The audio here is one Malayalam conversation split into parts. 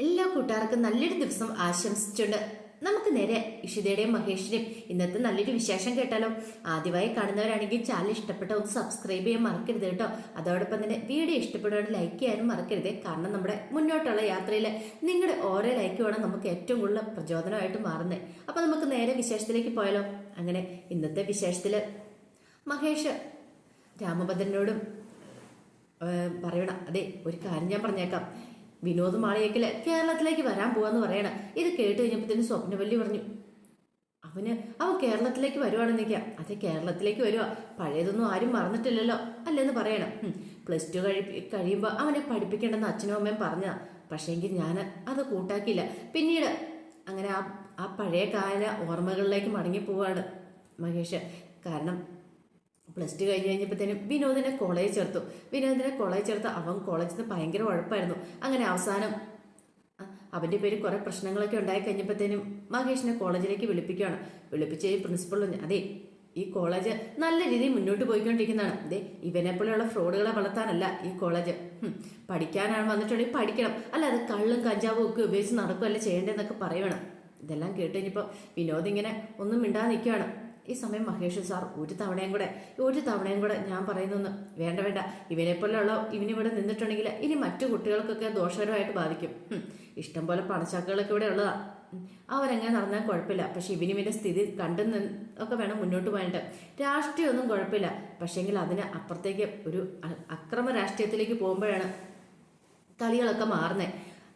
എല്ലാ കൂട്ടുകാർക്കും നല്ലൊരു ദിവസം ആശംസിച്ചുകൊണ്ട് നമുക്ക് നേരെ ഇഷിതയുടെയും മഹേഷിന്റെയും ഇന്നത്തെ നല്ലൊരു വിശേഷം കേട്ടാലോ. ആദ്യമായി കാണുന്നവരാണെങ്കിൽ ചാനൽ ഇഷ്ടപ്പെട്ട ഒന്ന് സബ്സ്ക്രൈബ് ചെയ്യാൻ മറക്കരുത് കേട്ടോ. അതോടൊപ്പം തന്നെ വീഡിയോ ഇഷ്ടപ്പെടുവാൻ ലൈക്ക് ചെയ്യാനും മറക്കരുത്. കാരണം നമ്മുടെ മുന്നോട്ടുള്ള യാത്രയിൽ നിങ്ങളുടെ ഓരോ ലൈക്കുമാണ് നമുക്ക് ഏറ്റവും കൂടുതൽ പ്രചോദനമായിട്ട് മാറുന്നത്. അപ്പൊ നമുക്ക് നേരെ വിശേഷത്തിലേക്ക് പോയാലോ. അങ്ങനെ ഇന്നത്തെ വിശേഷത്തില് മഹേഷ് രാമഭദ്രനോടും പറയണം, അതെ ഒരു കാര്യം ഞാൻ പറഞ്ഞേക്കാം, വിനോദ് മാളിയേക്കല് കേരളത്തിലേക്ക് വരാൻ പോവാന്ന് പറയണം. ഇത് കേട്ട് കഴിഞ്ഞപ്പോഴത്തേനും സ്വപ്നവല്ലി പറഞ്ഞു, അവൻ കേരളത്തിലേക്ക് വരുവാണെന്നിരിക്കാം. അതെ കേരളത്തിലേക്ക് വരുവാ, പഴയതൊന്നും ആരും മറന്നിട്ടില്ലല്ലോ അല്ലെന്ന് പറയണം. +2 കഴിയുമ്പോൾ അവനെ പഠിപ്പിക്കേണ്ടെന്ന് അച്ഛനും അമ്മയും പറഞ്ഞതാ. പക്ഷേങ്കിൽ ഞാൻ അത് കൂട്ടാക്കിയില്ല. പിന്നീട് അങ്ങനെ ആ പഴയ കാല ഓർമ്മകളിലേക്ക് മടങ്ങി പോവാണ് മഹേഷ്. കാരണം +2 കഴിഞ്ഞപ്പോഴത്തേനും വിനോദിനെ കോളേജ് ചേർത്തു. അവൻ കോളേജിൽ നിന്ന് ഭയങ്കര ഉഴപ്പായിരുന്നു. അങ്ങനെ അവസാനം അവൻ്റെ പേര് കുറെ പ്രശ്നങ്ങളൊക്കെ ഉണ്ടായി കഴിഞ്ഞപ്പോഴത്തേനും മഹേഷിനെ കോളേജിലേക്ക് വിളിപ്പിച്ച് പ്രിൻസിപ്പൾ പറഞ്ഞു, അതെ ഈ കോളേജ് നല്ല രീതിയിൽ മുന്നോട്ട് പോയിക്കൊണ്ടിരിക്കുന്നതാണ്. അതെ ഇവനെ പോലെയുള്ള ഫ്രോഡുകളെ വളർത്താനല്ല ഈ കോളേജ്. പഠിക്കാനാണ് വന്നിട്ടുണ്ടെങ്കിൽ പഠിക്കണം, അല്ല അത് കള്ളും കഞ്ചാവും ഒക്കെ ഉപയോഗിച്ച് നടക്കുകയല്ല ചെയ്യേണ്ടതെന്നൊക്കെ പറയണം. ഇതെല്ലാം കേട്ട് കഴിഞ്ഞപ്പോൾ വിനോദ് ഇങ്ങനെ ഒന്നും മിണ്ടാതെ നിൽക്കുകയാണ്. ഈ സമയം മഹേഷ് സാർ ഒരു തവണയും കൂടെ ഞാൻ പറയുന്നൊന്ന് വേണ്ട, ഇവനെപ്പോലെയുള്ള ഇവനിവിടെ നിന്നിട്ടുണ്ടെങ്കിൽ ഇനി മറ്റു കുട്ടികൾക്കൊക്കെ ദോഷകരമായിട്ട് ബാധിക്കും. ഇഷ്ടം പോലെ പണച്ചാക്കുകളൊക്കെ ഇവിടെ ഉള്ളതാ. അവരെങ്ങനെ നടന്നാൽ കുഴപ്പമില്ല, പക്ഷെ ഇവനിവന്റെ സ്ഥിതി കണ്ടെന്ന് ഒക്കെ വേണം മുന്നോട്ട് പോയിട്ട്. രാഷ്ട്രീയമൊന്നും കുഴപ്പമില്ല, പക്ഷേങ്കിൽ അതിന് അപ്പുറത്തേക്ക് ഒരു അക്രമ രാഷ്ട്രീയത്തിലേക്ക് പോകുമ്പോഴാണ് കളികളൊക്കെ മാറുന്നത്.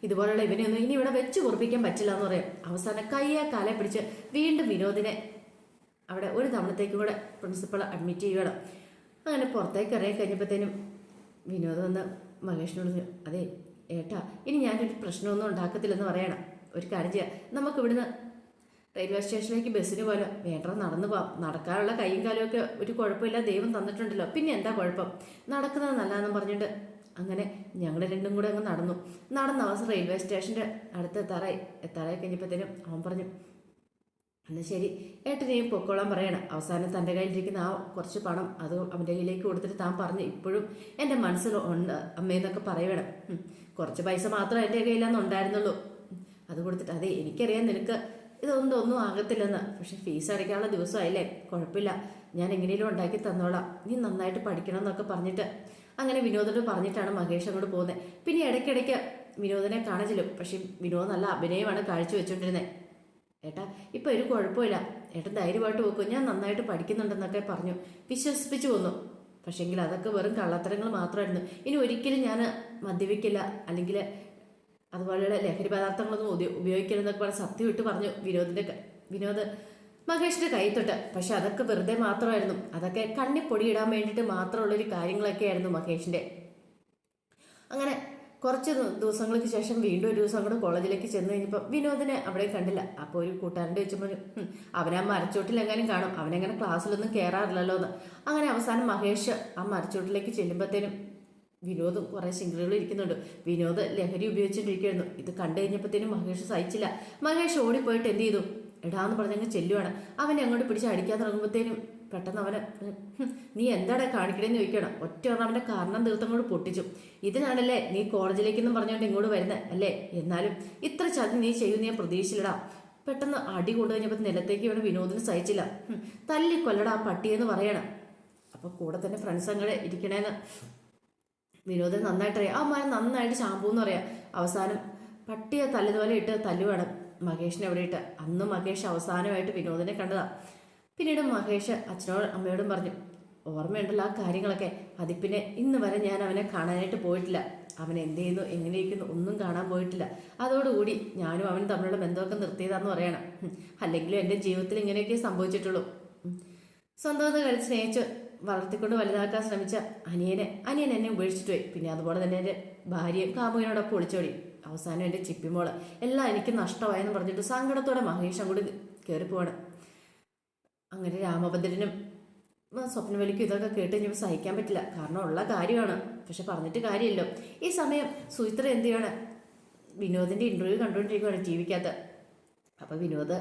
ഇതുപോലുള്ള ഇവനെയൊന്നും ഇനി ഇവിടെ വെച്ച് കുറിപ്പിക്കാൻ പറ്റില്ല എന്ന് പറയും. അവസാനം കയ്യെ കാലെ പിടിച്ച് വീണ്ടും വിനോദിനെ അവിടെ ഒരു തവണത്തേക്കും കൂടെ പ്രിൻസിപ്പൾ അഡ്മിറ്റ് ചെയ്യണം. അങ്ങനെ പുറത്തേക്ക് ഇറങ്ങി കഴിഞ്ഞപ്പോഴത്തേനും വിനോദം വന്ന് മഹേഷിനോട്, അതെ ഏട്ടാ ഇനി ഞാനൊരു പ്രശ്നമൊന്നും ഉണ്ടാക്കത്തില്ലെന്ന് പറയണം. ഒരു കാര്യം ചെയ്യാം, നമുക്ക് ഇവിടുന്ന് റെയിൽവേ സ്റ്റേഷനിലേക്ക് ബസ്സിന് പോലെ വേണ്ട നടന്നു പോവാം. നടക്കാനുള്ള കൈയും കാലും ഒക്കെ ഒരു കുഴപ്പമില്ല, ദൈവം തന്നിട്ടുണ്ടല്ലോ, പിന്നെ എന്താ കുഴപ്പം, നടക്കുന്നത് നല്ലതെന്നും പറഞ്ഞിട്ട് അങ്ങനെ ഞങ്ങൾ രണ്ടും കൂടെ അങ്ങ് നടന്ന അവസരം റെയിൽവേ സ്റ്റേഷൻ്റെ അടുത്ത് എത്താറായി കഴിഞ്ഞപ്പോഴത്തേനും അവൻ പറഞ്ഞു, എന്നാൽ ശരി ഏട്ടനെയും പൊക്കോളാൻ പറയണം. അവസാനം തൻ്റെ കയ്യിലിരിക്കുന്ന ആ കുറച്ച് പണം അത് അവൻ്റെ കയ്യിലേക്ക് കൊടുത്തിട്ട് താൻ പറഞ്ഞു, ഇപ്പോഴും എൻ്റെ മനസ്സിൽ ഉണ്ട് അമ്മയെന്നൊക്കെ പറയണം. കുറച്ച് പൈസ മാത്രം എൻ്റെ കയ്യിലൊന്നും ഉണ്ടായിരുന്നുള്ളൂ. അത് കൊടുത്തിട്ട്, അതെ എനിക്കറിയാം നിനക്ക് ഒന്നും ആകത്തില്ലെന്ന്, പക്ഷെ ഫീസ് അടയ്ക്കാനുള്ള ദിവസമായില്ലേ, കുഴപ്പമില്ല ഞാൻ എങ്ങനെയും ഉണ്ടാക്കി തന്നോളാം, നീ നന്നായിട്ട് പഠിക്കണം എന്നൊക്കെ പറഞ്ഞിട്ട് അങ്ങനെ വിനോദിനോട് പറഞ്ഞിട്ടാണ് മഹേഷ് അങ്ങോട്ട് പോകുന്നത്. പിന്നെ ഇടയ്ക്കിടയ്ക്ക് വിനോദിനെ കാണാൻ ചെല്ലും. പക്ഷെ വിനോദ് നല്ല അഭിനയമാണ് കാഴ്ചവെച്ചുകൊണ്ടിരുന്നത്. ഏട്ടാ ഇപ്പം ഒരു കുഴപ്പമില്ല, ഏട്ടൻ ധൈര്യമായിട്ട് പോക്കും, ഞാൻ നന്നായിട്ട് പഠിക്കുന്നുണ്ടെന്നൊക്കെ പറഞ്ഞു വിശ്വസിപ്പിച്ചു പോന്നു. പക്ഷേങ്കിൽ അതൊക്കെ വെറും കള്ളത്തരങ്ങൾ മാത്രമായിരുന്നു. ഇനി ഒരിക്കലും ഞാൻ മദ്യപിക്കില്ല, അല്ലെങ്കിൽ അതുപോലെയുള്ള ലഹരി പദാർത്ഥങ്ങളൊന്നും ഉപയോഗിക്കരുതെന്നൊക്കെ പറഞ്ഞ് സത്യം ഇട്ട് പറഞ്ഞു വിനോദ് മഹേഷിന്റെ കൈ തൊട്ട്. പക്ഷെ അതൊക്കെ വെറുതെ മാത്രമായിരുന്നു, അതൊക്കെ കണ്ണി പൊടിയിടാൻ വേണ്ടിയിട്ട് മാത്രമുള്ളൊരു കാര്യങ്ങളൊക്കെ ആയിരുന്നു മഹേഷിന്റെ. അങ്ങനെ കുറച്ച് ദിവസങ്ങൾക്ക് ശേഷം വീണ്ടും ഒരു ദിവസം കൂടെ കോളേജിലേക്ക് ചെന്ന് കഴിഞ്ഞപ്പോൾ വിനോദിനെ അവിടെ കണ്ടില്ല. അപ്പോൾ ഒരു കൂട്ടുകാരൻ്റെ വെച്ചപ്പോൾ അവനാ മരച്ചോട്ടിലെങ്ങാനും കാണും, അവനെങ്ങനെ ക്ലാസ്സിലൊന്നും കയറാറില്ലല്ലോ എന്ന്. അങ്ങനെ അവസാനം മഹേഷ് ആ മരച്ചോട്ടിലേക്ക് ചെല്ലുമ്പോഴത്തേനും വിനോദും കുറേ സിംഗിളുകൾ ഇരിക്കുന്നുണ്ട്. വിനോദ് ലഹരി ഉപയോഗിച്ചുകൊണ്ടിരിക്കുകയായിരുന്നു. ഇത് കണ്ടു കഴിഞ്ഞപ്പോഴത്തേനും മഹേഷ് സഹിച്ചില്ല. മഹേഷ് ഓടിപ്പോയിട്ട് എന്ത് ചെയ്തു, എടാന്ന് പറഞ്ഞങ്ങ് ചെല്ലുവാണ്. അവനെ അങ്ങോട്ട് പിടിച്ച് അടിക്കാൻ തുടങ്ങുമ്പോഴത്തേനും പെട്ടെന്ന് അവന്, നീ എന്താടാ കാണിക്കണേന്ന് ചോദിക്കണം. ഒറ്റ അവന്റെ കാരണം തീർത്തങ്ങോട്ട് പൊട്ടിച്ചു. ഇതിനാണല്ലേ നീ കോളേജിലേക്കെന്നും പറഞ്ഞുകൊണ്ട് ഇങ്ങോട്ട് വരുന്നത് അല്ലേ, എന്നാലും ഇത്ര ചതി നീ ചെയ്യുന്ന ഞാൻ പ്രതീക്ഷിച്ചില്ലടാ. പെട്ടെന്ന് അടി കൊണ്ടു കഴിഞ്ഞപ്പോൾ നിലത്തേക്ക് വീണ് വിനോദിന് സഹിച്ചില്ല. തല്ലിക്കൊല്ലടാ ആ പട്ടിയെന്ന് പറയണം. അപ്പൊ കൂടെ തന്നെ ഫ്രണ്ട്സ് അങ്ങോട്ട് ഇരിക്കണേന്ന് വിനോദിന് നന്നായിട്ട് അറിയാം. ആ മരം നന്നായിട്ട് ഷാമ്പൂന്ന് പറയാം. അവസാനം പട്ടിയെ തല്ലുപോലെ ഇട്ട് തല്ലുവാണ് മഹേഷിനെ അവിടെ ഇട്ട്. അന്ന് മഹേഷ് അവസാനമായിട്ട് വിനോദിനെ കണ്ടതാ. പിന്നീട് മഹേഷ് അച്ഛനോടും അമ്മയോടും പറഞ്ഞു, ഓർമ്മയുണ്ടല്ലോ ആ കാര്യങ്ങളൊക്കെ, അതിപ്പിന്നെ ഇന്ന് വരെ ഞാൻ അവനെ കാണാനായിട്ട് പോയിട്ടില്ല. അവൻ എന്ത് ചെയ്യുന്നു എങ്ങനെയിരിക്കുന്നു ഒന്നും കാണാൻ പോയിട്ടില്ല. അതോടുകൂടി ഞാനും അവനും തമ്മിലുള്ള ബന്ധമൊക്കെ നിർത്തിയതാന്ന് പറയണം. അല്ലെങ്കിലും എൻ്റെ ജീവിതത്തിൽ ഇങ്ങനെയൊക്കെ സംഭവിച്ചിട്ടുള്ളൂ. സ്വന്തം കളിച്ച് സ്നേഹിച്ച് വളർത്തിക്കൊണ്ട് വലുതാക്കാൻ ശ്രമിച്ച അനിയൻ എന്നെ ഉപേക്ഷിച്ചിട്ട് പോയി. പിന്നെ അതുപോലെ തന്നെ എൻ്റെ ഭാര്യയും കാമുകനോടൊപ്പം ഒളിച്ചോടി. അവസാനം എൻ്റെ ചിപ്പിമോള് എല്ലാം എനിക്ക് നഷ്ടമായെന്ന് പറഞ്ഞിട്ട് സങ്കടത്തോടെ മഹേഷ് അങ്ങോട്ട് കയറിപ്പോവാണ്. അങ്ങനെ രാമഭദ്രനും സ്വപ്നവലിക്കും ഇതൊക്കെ കേട്ട് കഴിഞ്ഞപ്പോൾ സഹിക്കാൻ പറ്റില്ല. കാരണം ഉള്ള കാര്യമാണ്, പക്ഷെ പറഞ്ഞിട്ട് കാര്യമില്ലോ. ഈ സമയം സുചിത്ര എന്ത് ചെയ്യണം, വിനോദിന്റെ ഇന്റർവ്യൂ കണ്ടുകൊണ്ടിരിക്കുകയാണ് ടി വിക്കകത്ത്. അപ്പൊ വിനോദ്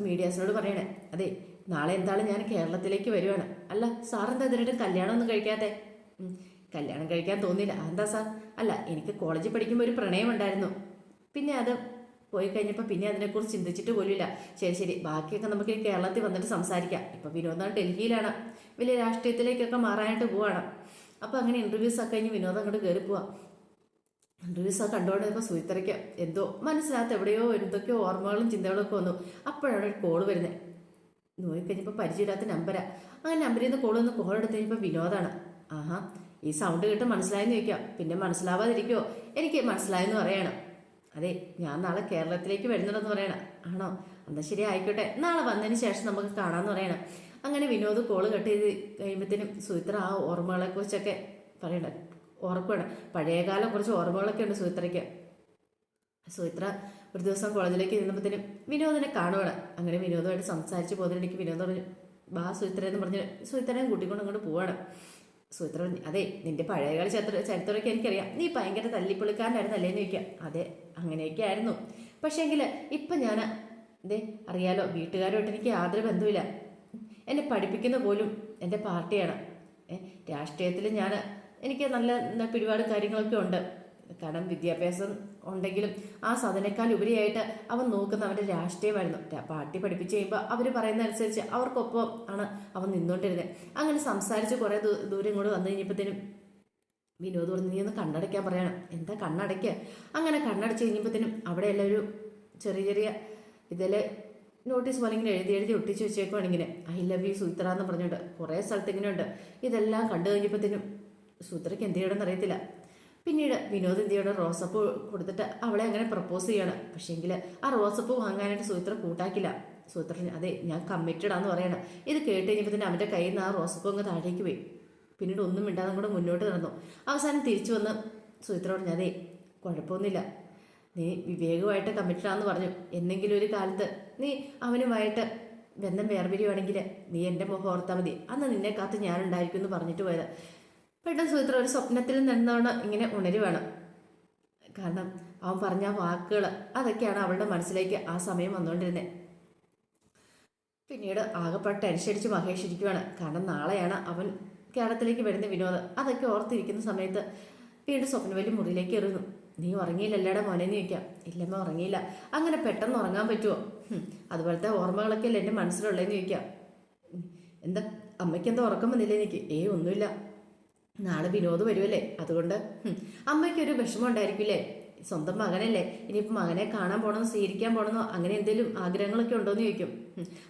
മീഡിയാസിനോട് പറയണേ, അതെ നാളെ എന്തായാലും ഞാൻ കേരളത്തിലേക്ക് വരുവാണ്. അല്ല സാർ എന്താ ഇതിനായിട്ട് കല്യാണം ഒന്നും കഴിക്കാത്തെ? കല്യാണം കഴിക്കാൻ തോന്നിയില്ല. എന്താ സാർ അല്ല, എനിക്ക് കോളേജിൽ പഠിക്കുമ്പോൾ ഒരു പ്രണയം ഉണ്ടായിരുന്നു. പിന്നെ അത് പോയി കഴിഞ്ഞപ്പോൾ പിന്നെ അതിനെക്കുറിച്ച് ചിന്തിച്ചിട്ട് പോലുമില്ല. ശരി ശരി, ബാക്കിയൊക്കെ നമുക്ക് ഈ കേരളത്തിൽ വന്നിട്ട് സംസാരിക്കാം. ഇപ്പം വിനോദം ഡൽഹിയിലാണ്, വലിയ രാഷ്ട്രീയത്തിലേക്കൊക്കെ മാറാനായിട്ട് പോവാണ്. അപ്പോൾ അങ്ങനെ ഇൻ്റർവ്യൂസൊക്കെ കഴിഞ്ഞ് വിനോദം അങ്ങോട്ട് കയറി പോവാം. ഇൻ്റർവ്യൂസൊക്കെ കണ്ടുകൊണ്ടിരുന്നപ്പോൾ സുചിത്രയ്ക്ക് എന്തോ മനസ്സിനകത്ത് എവിടെയോ എന്തൊക്കെയോ ഓർമ്മകളും ചിന്തകളും ഒക്കെ വന്നു. അപ്പോഴാണ് ഒരു കോള് വരുന്നത്. നോക്കിക്കഴിഞ്ഞപ്പോൾ പരിചയമില്ലാത്ത നമ്പരാ. അങ്ങനെ നമ്പറിൽ നിന്ന് കോൾ എടുത്ത് കഴിഞ്ഞപ്പോൾ വിനോദാണ്. ആഹാ, ഈ സൗണ്ട് കേട്ട് മനസ്സിലായെന്ന് ചോദിക്കാം. പിന്നെ മനസ്സിലാവാതിരിക്കുമോ? എനിക്ക് മനസ്സിലായെന്ന് പറയണം. അതെ, ഞാൻ നാളെ കേരളത്തിലേക്ക് വരുന്നുണ്ടെന്ന് പറയണം. ആണോ? എന്നാൽ ശരി, ആയിക്കോട്ടെ, നാളെ വന്നതിന് ശേഷം നമുക്ക് കാണാമെന്ന് പറയണം. അങ്ങനെ വിനോദ് കോള് കട്ട് ചെയ്ത് കഴിയുമ്പോഴത്തേനും സുചിത്ര ആ ഓർമ്മകളെക്കുറിച്ചൊക്കെ പറയണം. ഓർക്കുകയാണ്. പഴയകാലം കുറച്ച് ഓർമ്മകളൊക്കെ ഉണ്ട് സുചിത്രയ്ക്ക്. സുചിത്ര ഒരു ദിവസം കോളേജിലേക്ക് ഇരുന്നപ്പോഴത്തേനും വിനോദിനെ കാണുവാണ്. അങ്ങനെ വിനോദമായിട്ട് സംസാരിച്ച് പോകുന്നതിനിടയ്ക്ക് വിനോദം പറഞ്ഞു, ബാ സുചിത്ര എന്ന് പറഞ്ഞ് സുചിത്രനെ കൂട്ടിക്കൊണ്ട് അങ്ങോട്ട് പോവാണ്. സുചിത്ര പറഞ്ഞു, അതെ, നിന്റെ പഴയകാല ചരിത്രമൊക്കെ എനിക്കറിയാം. നീ ഭയങ്കര തല്ലിപ്പൊളിക്കാരനായിരുന്നല്ലേ എന്ന് ചോദിക്കാം. അതെ, അങ്ങനെയൊക്കെ ആയിരുന്നു. പക്ഷേങ്കിൽ ഇപ്പം ഞാൻ അതെ അറിയാലോ, വീട്ടുകാരുമായിട്ട് എനിക്ക് യാതൊരു ബന്ധമില്ല. എന്നെ പഠിപ്പിക്കുന്ന പോലും എൻ്റെ പാർട്ടിയാണ്. രാഷ്ട്രീയത്തിൽ എനിക്ക് നല്ല പിടിപാടും കാര്യങ്ങളൊക്കെ ഉണ്ട്. കാരണം വിദ്യാഭ്യാസം ഉണ്ടെങ്കിലും ആ സാധനേക്കാൾ ഉപരിയായിട്ട് അവൻ നോക്കുന്ന അവൻ്റെ രാഷ്ട്രീയമായിരുന്നു. പാർട്ടി പഠിപ്പിച്ച് കഴിയുമ്പോൾ അവർ പറയുന്ന അനുസരിച്ച് അവർക്കൊപ്പം ആണ് അവൻ നിന്നുകൊണ്ടിരുന്നത്. അങ്ങനെ സംസാരിച്ച് കുറേ ദൂരം ഇങ്ങോട്ട് വന്നു കഴിഞ്ഞപ്പോഴത്തേനും വിനോദ് പറഞ്ഞു, നീ ഒന്ന് കണ്ണടയ്ക്കാൻ പറയണം. എന്താ കണ്ണടയ്ക്കുക? അങ്ങനെ കണ്ണടച്ച് കഴിഞ്ഞപ്പോഴത്തേനും അവിടെ എല്ലാം ഒരു ചെറിയ ഇതിൽ നോട്ടീസ് പോലെ ഇങ്ങനെ എഴുതി ഒട്ടിച്ച് വെച്ചേക്കുവാണെങ്കിൽ ഐ ലവ് യു സുചിത്ര എന്ന് പറഞ്ഞിട്ട് കുറേ സ്ഥലത്ത് ഇങ്ങനെ ഉണ്ട്. ഇതെല്ലാം കണ്ടു കഴിഞ്ഞപ്പോഴത്തേനും സുചിത്രയ്ക്ക് എന്ത് ചെയ്യണമെന്ന് അറിയത്തില്ല. പിന്നീട് വിനോദ് എന്ത് ചെയ്യണം, റോസപ്പൂ കൊടുത്തിട്ട് അവളെ അങ്ങനെ പ്രപ്പോസ് ചെയ്യാണ്. പക്ഷേങ്കിൽ ആ റോസപ്പൂ വാങ്ങാനായിട്ട് സുചിത്ര കൂട്ടാക്കില്ല. സുചിത്ര അതെ, ഞാൻ കമ്മിറ്റഡ് ആണെന്ന് പറയണം. ഇത് കേട്ട് കഴിഞ്ഞപ്പോൾ അവൻ്റെ കയ്യിൽ നിന്ന് ആ റോസപ്പൂ അങ്ങ് താഴേക്ക് പോയി. പിന്നീട് ഒന്നും മിണ്ടാതെ കൂടെ മുന്നോട്ട് നടന്നു. അവസാനം തിരിച്ചു വന്ന് സുചിത്ര പറഞ്ഞു, അതെ കുഴപ്പമൊന്നുമില്ല, നീ വിവേകമായിട്ട് കമ്മിറ്റഡ് ആണെന്ന് പറഞ്ഞു. എന്തെങ്കിലും ഒരു കാലത്ത് നീ അവനുമായിട്ട് ബന്ധം വേർപിരിയുവാണെങ്കിൽ നീ എൻ്റെ മുഖം ഓർത്താൽ മതി, അന്ന് നിന്നെ കാത്ത് ഞാനുണ്ടായിരിക്കും എന്ന് പറഞ്ഞിട്ട് പോയത്. പെട്ടെന്ന് സുചിത്ര ഒരു സ്വപ്നത്തിൽ നിന്നോണം ഇങ്ങനെ ഉണരുവാണ്. കാരണം അവൻ പറഞ്ഞ വാക്കുകൾ അതൊക്കെയാണ് അവളുടെ മനസ്സിലേക്ക് ആ സമയം വന്നുകൊണ്ടിരുന്നത്. പിന്നീട് ആകെപ്പെട്ട് ടെൻഷനടിച്ച് മഹേഷ് ഇരിക്കുവാണ്. കാരണം നാളെയാണ് അവൻ കേരളത്തിലേക്ക് വരുന്ന വിനോദ്. അതൊക്കെ ഓർത്തിരിക്കുന്ന സമയത്ത് വീണ്ടും സ്വപ്നവലി മുറിയിലേക്ക് എറിയുന്നു. നീ ഉറങ്ങിയില്ലല്ലേടാ മോനെന്ന് ചോദിക്കാം. ഇല്ലമ്മ ഉറങ്ങിയില്ല. അങ്ങനെ പെട്ടെന്ന് ഉറങ്ങാൻ പറ്റുമോ? അതുപോലത്തെ ഓർമ്മകളൊക്കെ അല്ലേ എൻ്റെ മനസ്സിലുള്ളതെന്ന് ചോദിക്കാം. എന്താ അമ്മയ്ക്ക് എന്താ ഉറക്കം വന്നില്ലേ? എനിക്ക് ഒന്നുമില്ല, നാളെ വിനോദ് വരുമല്ലേ, അതുകൊണ്ട് അമ്മയ്ക്കൊരു വിഷമം ഉണ്ടായിരിക്കില്ലേ? സ്വന്തം മകനല്ലേ, ഇനിയിപ്പോൾ മകനെ കാണാൻ പോകണമെന്നോ സ്വീകരിക്കാൻ പോകണമെന്നോ അങ്ങനെ എന്തെങ്കിലും ആഗ്രഹങ്ങളൊക്കെ ഉണ്ടോയെന്ന് ചോദിക്കും.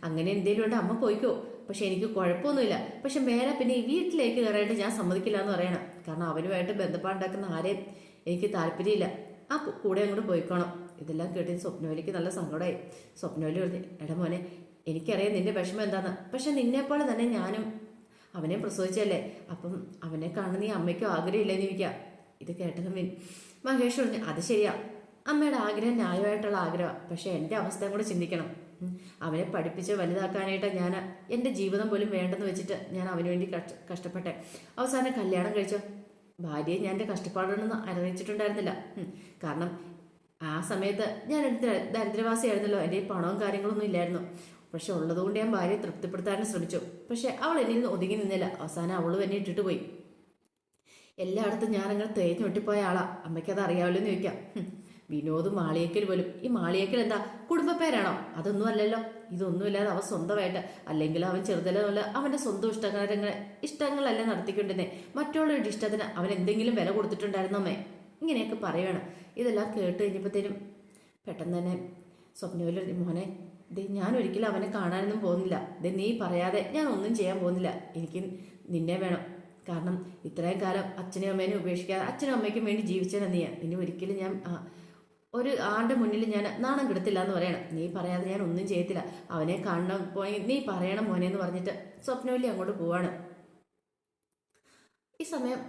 അങ്ങനെ എന്തെങ്കിലും ഉണ്ട് അമ്മ പോയിക്കോ, പക്ഷെ എനിക്ക് കുഴപ്പമൊന്നുമില്ല. പക്ഷെ മേലെ പിന്നെ ഈ വീട്ടിലേക്ക് കയറാനായിട്ട് ഞാൻ സമ്മതിക്കില്ല എന്ന് പറയണം. കാരണം അവനുമായിട്ട് ബന്ധപ്പാടുണ്ടാക്കുന്ന ആരെയും എനിക്ക് താല്പര്യമില്ല. ആ കൂടെ അങ്ങോട്ട് പോയിക്കോണം. ഇതെല്ലാം കേട്ടി സ്വപ്നവലിക്ക് നല്ല സങ്കടമായി. സ്വപ്നവലി പറഞ്ഞു, എടാ മോനെ, എനിക്കറിയാം നിന്റെ വിഷമം എന്താന്ന്, പക്ഷെ നിന്നെപ്പോലെ തന്നെ ഞാനും അവനെ പ്രസവിച്ചല്ലേ, അപ്പം അവനെ കാണുന്ന നീ അമ്മയ്ക്കും ആഗ്രഹമില്ലെന്ന് ചോദിക്കാം. ഇത് കേട്ടത് മഹേഷ് പറഞ്ഞു, അത് ശരിയാ, അമ്മയുടെ ആഗ്രഹം ന്യായമായിട്ടുള്ള ആഗ്രഹമാണ്. പക്ഷെ എൻ്റെ അവസ്ഥയും കൂടെ ചിന്തിക്കണം. അവനെ പഠിപ്പിച്ച് വലുതാക്കാനായിട്ട് ഞാൻ എൻ്റെ ജീവിതം പോലും വേണ്ടെന്ന് വെച്ചിട്ട് ഞാൻ അവന് വേണ്ടി കഷ്ടപ്പെട്ടെ. അവസാനം കല്യാണം കഴിച്ചോ, ഭാര്യയെ ഞാൻ എൻ്റെ കഷ്ടപ്പാടൊന്നും അറിയിച്ചിട്ടുണ്ടായിരുന്നില്ല. കാരണം ആ സമയത്ത് ഞാൻ ദരിദ്രവാസിയായിരുന്നല്ലോ, എൻ്റെ പണവും കാര്യങ്ങളൊന്നും ഇല്ലായിരുന്നു. പക്ഷെ ഉള്ളതുകൊണ്ട് ഞാൻ ഭാര്യയെ തൃപ്തിപ്പെടുത്താനും ശ്രമിച്ചു. പക്ഷെ അവൾ എന്നിൽ നിന്ന് ഒതുങ്ങി നിന്നില്ല. അവസാനം അവളും എന്നെ ഇട്ടിട്ട് പോയി. എല്ലായിടത്തും ഞാനങ്ങനെ തേഞ്ഞൊട്ടിപ്പോയ ആളാ. അമ്മയ്ക്കത് അറിയാമല്ലോ എന്ന് ചോദിക്കാം. വിനോദ് മാളിയേക്കൽ പോലും. ഈ മാളിയേക്കൽ എന്താ കുടുംബപ്പേരാണോ? അതൊന്നും അല്ലല്ലോ. ഇതൊന്നുമില്ലാതെ അവൻ സ്വന്തമായിട്ട്, അല്ലെങ്കിൽ അവൻ ചെറുതല്ല അവൻ്റെ സ്വന്തം ഇഷ്ടങ്ങളല്ല നടത്തിക്കൊണ്ടിരുന്നേ. മറ്റുള്ളവരുടെ ഇഷ്ടത്തിന് അവൻ എന്തെങ്കിലും വില കൊടുത്തിട്ടുണ്ടായിരുന്നോ അമ്മേ? ഇങ്ങനെയൊക്കെ പറയുവാണ്. ഇതെല്ലാം കേട്ട് കഴിഞ്ഞപ്പോഴത്തേനും പെട്ടെന്ന് തന്നെ സ്വപ്നവലി, മോനെ ഞാൻ ഒരിക്കലും അവനെ കാണാനൊന്നും പോകുന്നില്ല. നീ പറയാതെ ഞാൻ ഒന്നും ചെയ്യാൻ പോകുന്നില്ല. എനിക്ക് നിന്നെ വേണം. കാരണം ഇത്രയും കാലം അച്ഛനും അമ്മേനെ ഉപേക്ഷിക്കാതെ അച്ഛനും അമ്മയ്ക്കും വേണ്ടി ജീവിച്ചതാണ് നീ. ഇനി ഒരിക്കലും ഞാൻ ഒരു ആളുടെ മുന്നിൽ ഞാൻ നാണം കെടുത്തില്ല എന്ന് പറയണം. നീ പറയാതെ ഞാൻ ഒന്നും ചെയ്യത്തില്ല. അവനെ കാണണം പോയി നീ പറയണം മോനെ എന്ന് പറഞ്ഞിട്ട് സ്വപ്നവലി അങ്ങോട്ട് പോവാണ്. ഈ സമയം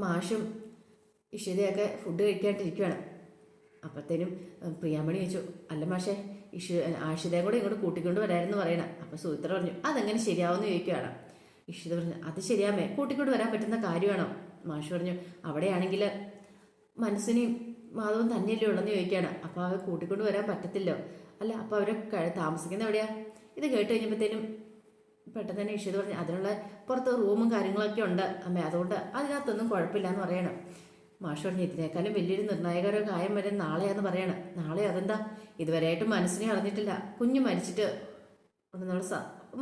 മാഷും ഇഷിതയൊക്കെ ഫുഡ് കഴിക്കാണ്ടിരിക്കുകയാണ്. അപ്പോഴത്തേനും പ്രിയാമണി ചോദിച്ചു, അല്ല മാഷേ, ആഷിതയും കൂടെ ഇങ്ങോട്ട് കൂട്ടിക്കൊണ്ട് വരാമെന്ന് പറയണം. അപ്പോൾ സുചിത്ര പറഞ്ഞു, അതെങ്ങനെ ശരിയാവുമെന്ന് ചോദിക്കുകയാണ്. ഇഷിത പറഞ്ഞു, അത് ശരിയാമേ, കൂട്ടിക്കൊണ്ട് വരാൻ പറ്റുന്ന കാര്യമാണോ? മാഷ് പറഞ്ഞു, അവിടെയാണെങ്കിൽ മനസ്സിനെയും മാധവും തന്നെയല്ലേ ഉള്ളെന്ന് ചോദിക്കുകയാണ്. അപ്പോൾ അവർ കൂട്ടിക്കൊണ്ട് വരാൻ പറ്റത്തില്ലോ? അല്ല, അപ്പോൾ അവരെ താമസിക്കുന്നത് എവിടെയാ? ഇത് കേട്ട് കഴിഞ്ഞപ്പോഴത്തേനും പെട്ടെന്ന് തന്നെ ഇഷിത പറഞ്ഞു, അതിനുള്ള പുറത്ത് റൂമും കാര്യങ്ങളൊക്കെ ഉണ്ട് അമ്മേ, അതുകൊണ്ട് അതിനകത്തൊന്നും കുഴപ്പമില്ല എന്ന് പറയണം. മാഷ് പറഞ്ഞു ഇതിനേക്കാളും വലിയൊരു നിർണായകരോ കാര്യം വരെ നാളെയാന്ന് പറയണം. നാളെ അതെന്താ? ഇതുവരെയായിട്ട് മനസ്സിനെ അറിഞ്ഞിട്ടില്ല. കുഞ്ഞ് മരിച്ചിട്ട്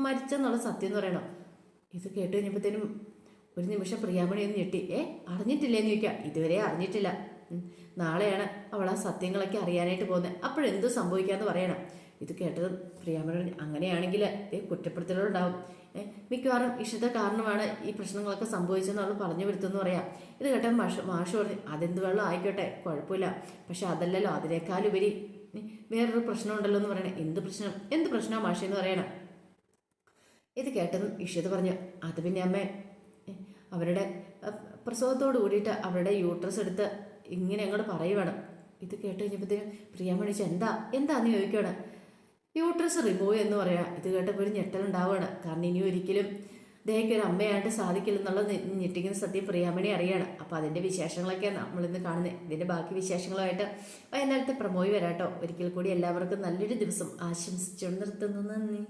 മരിച്ചെന്നുള്ള സത്യം എന്ന് പറയണം. ഇത് കേട്ട് കഴിഞ്ഞപ്പോഴത്തേനും ഒരു നിമിഷം പ്രിയാമണി ഒന്ന് ഞെട്ടി. അറിഞ്ഞിട്ടില്ലേന്ന് ചോദിക്കാം. ഇതുവരെ അറിഞ്ഞിട്ടില്ല. നാളെയാണ് അവൾ ആ സത്യങ്ങളൊക്കെ അറിയാനായിട്ട് പോകുന്നത്. അപ്പോഴെന്തു സംഭവിക്കാന്ന് പറയണം. ഇത് കേട്ടത് പ്രിയാമണി അങ്ങനെയാണെങ്കിൽ കുറ്റപ്പെടുത്തലുണ്ടാവും. മിക്കവാറും ഇഷിത കാരണമാണ് ഈ പ്രശ്നങ്ങളൊക്കെ സംഭവിച്ചെന്ന് അവൾ പറഞ്ഞു വരുത്തുമെന്ന് പറയാം. ഇത് കേട്ടാൽ മാഷ് പറഞ്ഞു അതെന്ത് വെള്ളം ആയിക്കോട്ടെ, കുഴപ്പമില്ല. പക്ഷെ അതല്ലല്ലോ, അതിനേക്കാളുപരി വേറൊരു പ്രശ്നം ഉണ്ടല്ലോ എന്ന് പറയണേ. എന്ത് പ്രശ്നമാണ് മാഷി എന്ന് പറയണം. ഇത് കേട്ടതും ഇഷിത പറഞ്ഞു അത് പിന്നെ അമ്മേ, അവരുടെ പ്രസവത്തോട് കൂടിയിട്ട് അവരുടെ യൂട്രസ് എടുത്ത് ഇങ്ങനെ അങ്ങോട്ട് പറയുവാണ്. ഇത് കേട്ട് കഴിഞ്ഞപ്പോഴത്തേനും പ്രിയാമണിച്ച് എന്താന്ന് ചോദിക്കുകയാണ്. യൂട്രസ് റിമൂവ് എന്ന് പറയാം. ഇത് കേട്ടപ്പോൾ ഒരു ഞെട്ടലുണ്ടാവുകയാണ്. കാരണം ഇനി ഒരിക്കലും ദേഹയ്ക്ക് ഒരു അമ്മയായിട്ട് സാധിക്കില്ലെന്നുള്ളത് ഞെട്ടിക്കുന്ന സത്യം പ്രിയാമണി അറിയാണ്. അപ്പോൾ അതിൻ്റെ വിശേഷങ്ങളൊക്കെയാണ് നമ്മളിന്ന് കാണുന്നത്. ഇതിൻ്റെ ബാക്കി വിശേഷങ്ങളുമായിട്ട് വൈകുന്നേരത്തെ പ്രമോയി വരാട്ടോ. ഒരിക്കൽ കൂടി എല്ലാവർക്കും നല്ലൊരു ദിവസം ആശംസിച്ചുകൊണ്ട് നിർത്തുന്നു. നന്ദി.